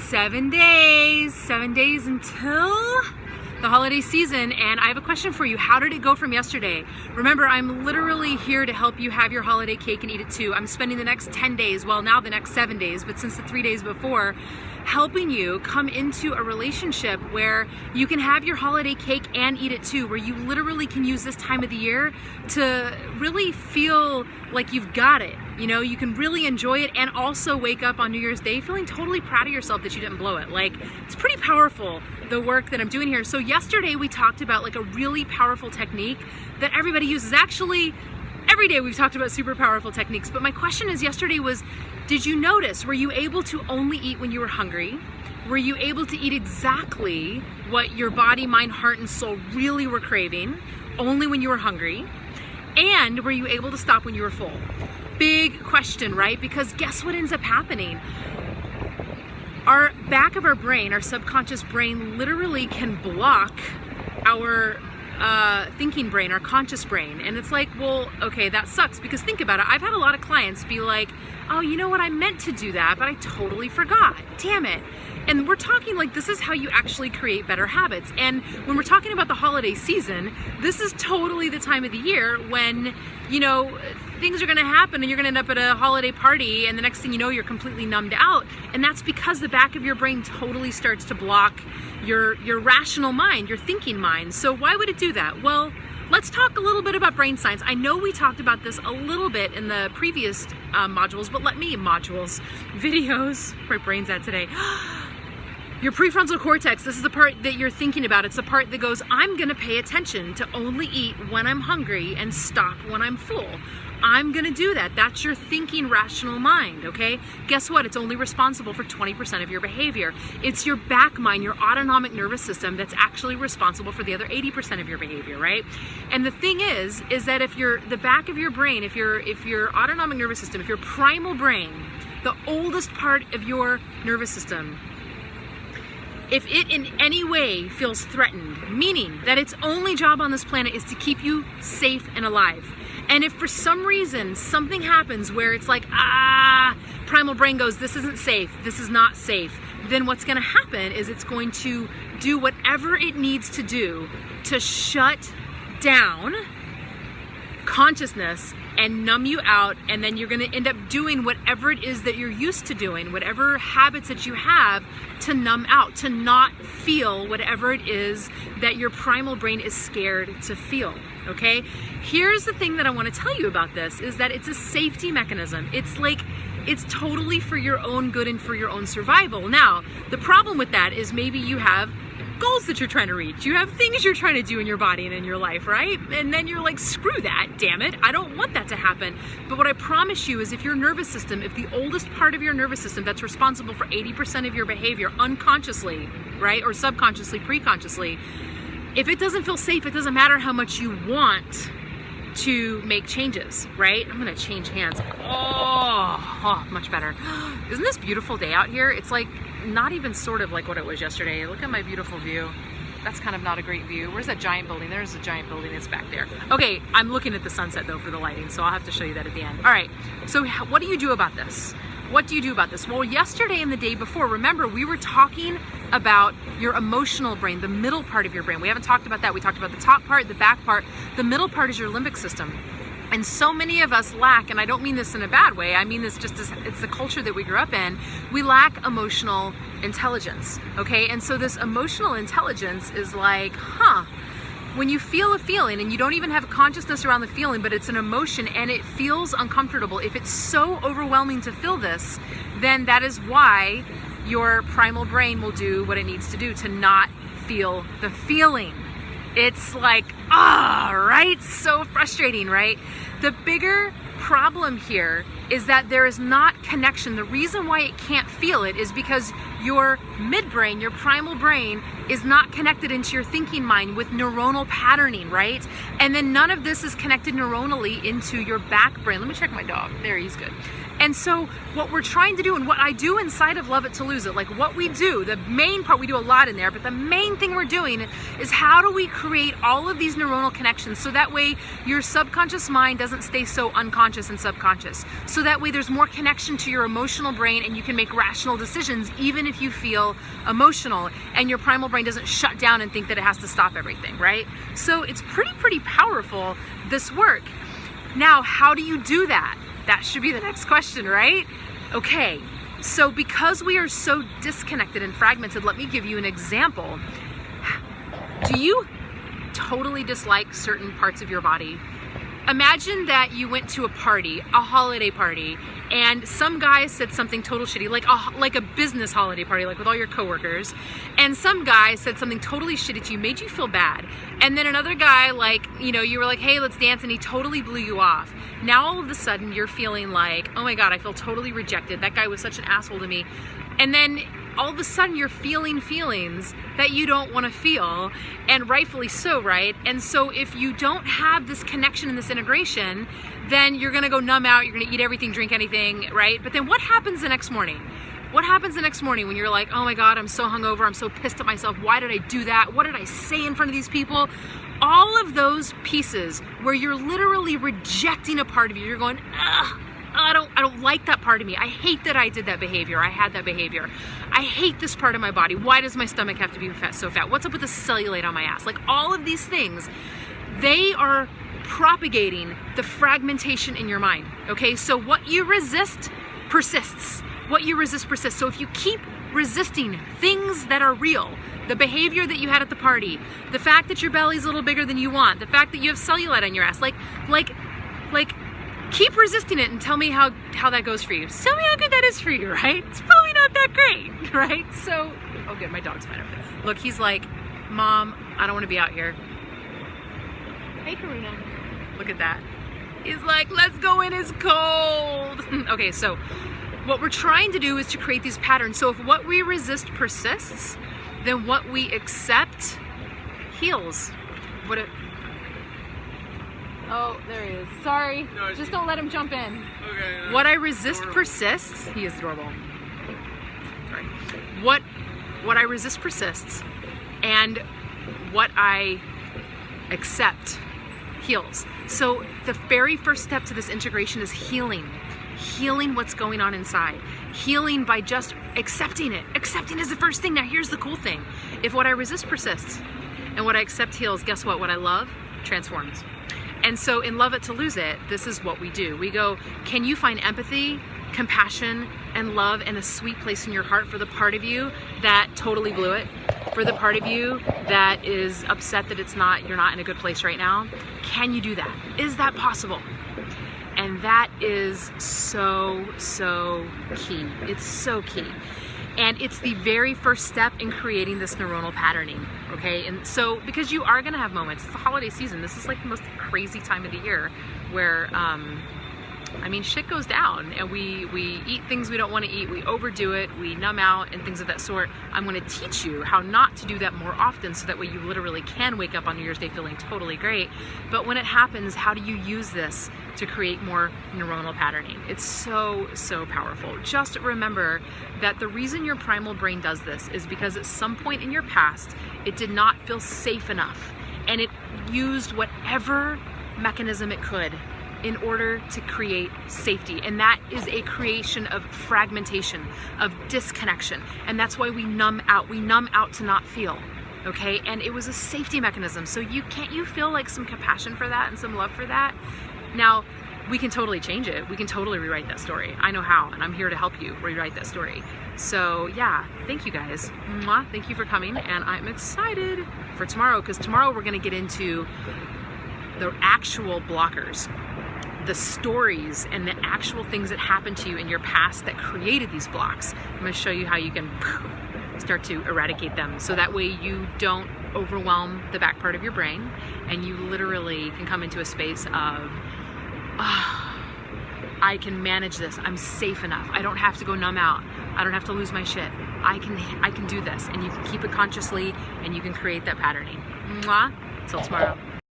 7 days until the holiday season, and I have a question for you. How did it go from yesterday? Remember, I'm literally here to help you have your holiday cake and eat it too. I'm spending the next 10 days, well now the next 7 days, but since the 3 days before, helping you come into a relationship where you can have your holiday cake and eat it too, where you literally can use this time of the year to really feel like you've got it. You know, you can really enjoy it and also wake up on New Year's Day feeling totally proud of yourself that you didn't blow it. Like, it's pretty powerful, the work that I'm doing here. So yesterday we talked about like a really powerful technique that everybody uses. Actually, every day we've talked about super powerful techniques, but my question is yesterday was, did you notice, were you able to only eat when you were hungry? Were you able to eat exactly what your body, mind, heart, and soul really were craving, only when you were hungry? And were you able to stop when you were full? Big question, right? Because guess what ends up happening? Our back of our brain, our subconscious brain, literally can block our thinking brain, our conscious brain. And it's like, well, okay, that sucks, because think about it. I've had a lot of clients be like, oh, you know what? I meant to do that, but I totally forgot. Damn it. And we're talking like this is how you actually create better habits. And when we're talking about the holiday season, this is totally the time of the year when, you know, things are going to happen and you're going to end up at a holiday party and the next thing you know, you're completely numbed out. And that's because the back of your brain totally starts to block your rational mind, your thinking mind. So why would it do that? Well, let's talk a little bit about brain science. I know we talked about this a little bit in the previous videos. My brain's at today. Your prefrontal cortex, this is the part that you're thinking about. It's the part that goes, I'm gonna pay attention to only eat when I'm hungry and stop when I'm full. I'm gonna do that. That's your thinking rational mind, okay? Guess what? It's only responsible for 20% of your behavior. It's your back mind, your autonomic nervous system, that's actually responsible for the other 80% of your behavior, right? And the thing is that if the back of your brain, if your autonomic nervous system, if your primal brain, the oldest part of your nervous system, if it in any way feels threatened, meaning that its only job on this planet is to keep you safe and alive, and if for some reason something happens where it's like, primal brain goes, this isn't safe, this is not safe, then what's going to happen is it's going to do whatever it needs to do to shut down consciousness and numb you out, and then you're going to end up doing whatever it is that you're used to doing, whatever habits that you have to numb out, to not feel whatever it is that your primal brain is scared to feel, okay? Here's the thing that I want to tell you about this, is that it's a safety mechanism. It's like, it's totally for your own good and for your own survival. Now, the problem with that is maybe you have goals that you're trying to reach. You have things you're trying to do in your body and in your life, right? And then you're like, screw that, damn it. I don't want that to happen. But what I promise you is if your nervous system, if the oldest part of your nervous system that's responsible for 80% of your behavior unconsciously, right? Or subconsciously, preconsciously, if it doesn't feel safe, it doesn't matter how much you want to make changes, right? I'm gonna change hands. Oh, much better. Isn't this beautiful day out here? It's like not even sort of like what it was yesterday. Look at my beautiful view. That's kind of not a great view. Where's that giant building? There's a giant building that's back there. Okay, I'm looking at the sunset though for the lighting, so I'll have to show you that at the end. All right, so what do you do about this? What do you do about this? Well, yesterday and the day before, remember, we were talking about your emotional brain, the middle part of your brain. We haven't talked about that. We talked about the top part, the back part. The middle part is your limbic system. And so many of us lack, and I don't mean this in a bad way, I mean this just as it's the culture that we grew up in, we lack emotional intelligence, okay? And so this emotional intelligence is like, when you feel a feeling and you don't even have consciousness around the feeling, but it's an emotion and it feels uncomfortable, if it's so overwhelming to feel this, then that is why your primal brain will do what it needs to do to not feel the feeling. It's like, right? So frustrating, right? The bigger problem here is that there is not connection. The reason why it can't feel it is because your midbrain, your primal brain, is not connected into your thinking mind with neuronal patterning, right? And then none of this is connected neuronally into your back brain. Let me check my dog. There, he's good. And so what we're trying to do, and what I do inside of Love It to Lose It, like what we do, the main part, we do a lot in there, but the main thing we're doing is how do we create all of these neuronal connections so that way your subconscious mind doesn't stay so unconscious and subconscious. So that way there's more connection to your emotional brain and you can make rational decisions even if you feel emotional, and your primal brain doesn't shut down and think that it has to stop everything, right? So it's pretty powerful, this work. Now, how do you do that? That should be the next question, right? Okay, so because we are so disconnected and fragmented, let me give you an example. Do you totally dislike certain parts of your body? Imagine that you went to a party, a holiday party, and some guy said something total shitty, like a business holiday party, like with all your coworkers, and some guy said something totally shitty to you, made you feel bad. And then another guy, like, you know, you were like, hey, let's dance, and he totally blew you off. Now all of a sudden you're feeling like, oh my God, I feel totally rejected. That guy was such an asshole to me. And then all of a sudden you're feeling feelings that you don't want to feel, and rightfully so, right? And so if you don't have this connection and this integration, then you're going to go numb out, you're going to eat everything, drink anything, right? But then what happens the next morning? What happens the next morning when you're like, oh my God, I'm so hungover, I'm so pissed at myself, why did I do that? What did I say in front of these people? All of those pieces where you're literally rejecting a part of you, you're going, ugh, I don't like that part of me. I hate that I did that behavior. I had that behavior. I hate this part of my body. Why does my stomach have to be so fat? What's up with the cellulite on my ass? Like all of these things, they are propagating the fragmentation in your mind. Okay, so what you resist persists. What you resist persists. So if you keep resisting things that are real, the behavior that you had at the party, the fact that your belly's a little bigger than you want, the fact that you have cellulite on your ass, like keep resisting it and tell me how that goes for you. Tell me how good that is for you, right? It's probably not that great, right? So, oh good, my dog's fine over there. Look, he's like, Mom, I don't want to be out here. Hey, Karuna. Look at that. He's like, let's go in, it's cold. Okay, so what we're trying to do is to create these patterns. So if what we resist persists, then what we accept heals. Oh, there he is. Sorry. No, just don't let him jump in. Okay. What I resist persists. He is adorable. Sorry. What I resist persists, and what I accept heals. So the very first step to this integration is healing. Healing what's going on inside. Healing by just accepting it. Accepting is the first thing. Now here's the cool thing. If what I resist persists, and what I accept heals, guess what? What I love transforms. And so in Love It to Lose It, this is what we do. We go, can you find empathy, compassion, and love and a sweet place in your heart for the part of you that totally blew it? For the part of you that is upset that you're not in a good place right now? Can you do that? Is that possible? And that is so key. It's so key. And it's the very first step in creating this neuronal patterning, okay? And so, because you are gonna have moments, it's the holiday season, this is like the most crazy time of the year where, I mean, shit goes down and we eat things we don't wanna eat, we overdo it, we numb out and things of that sort. I'm gonna teach you how not to do that more often so that way you literally can wake up on New Year's Day feeling totally great. But when it happens, how do you use this to create more neuronal patterning? It's so powerful. Just remember that the reason your primal brain does this is because at some point in your past, it did not feel safe enough and it used whatever mechanism it could in order to create safety. And that is a creation of fragmentation, of disconnection. And that's why we numb out. We numb out to not feel, okay? And it was a safety mechanism. So can't you feel like some compassion for that and some love for that? Now, we can totally change it. We can totally rewrite that story. I know how, and I'm here to help you rewrite that story. So yeah, thank you guys. Mwah. Thank you for coming, and I'm excited for tomorrow, because tomorrow we're gonna get into the actual blockers, the stories and the actual things that happened to you in your past that created these blocks. I'm gonna show you how you can start to eradicate them, so that way you don't overwhelm the back part of your brain, and you literally can come into a space of, I can manage this. I'm safe enough. I don't have to go numb out. I don't have to lose my shit. I can do this, and you can keep it consciously, and you can create that patterning. Mwah. Till tomorrow.